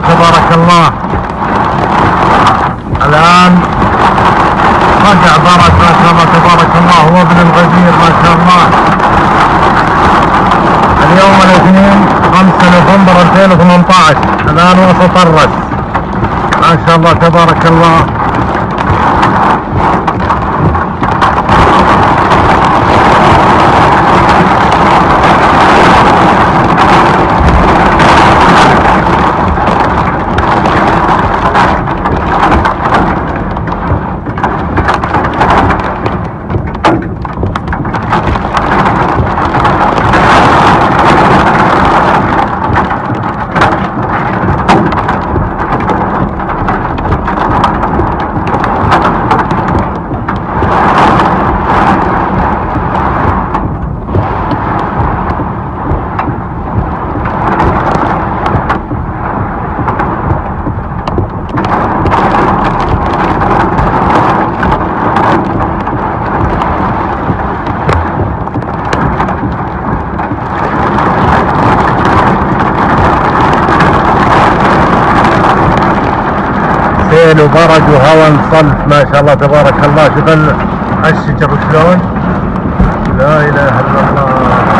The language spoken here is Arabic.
تبارك الله. الآن رجع برد ما شاء الله تبارك الله، هو ابن الغدير ما شاء الله. اليوم الاثنين 5 نوفمبر 2018، الآن وسط الرس ما شاء الله تبارك الله. سيل وبرد وهواء صلف ما شاء الله تبارك الله. شوف الشجر شلون، لا اله الا الله.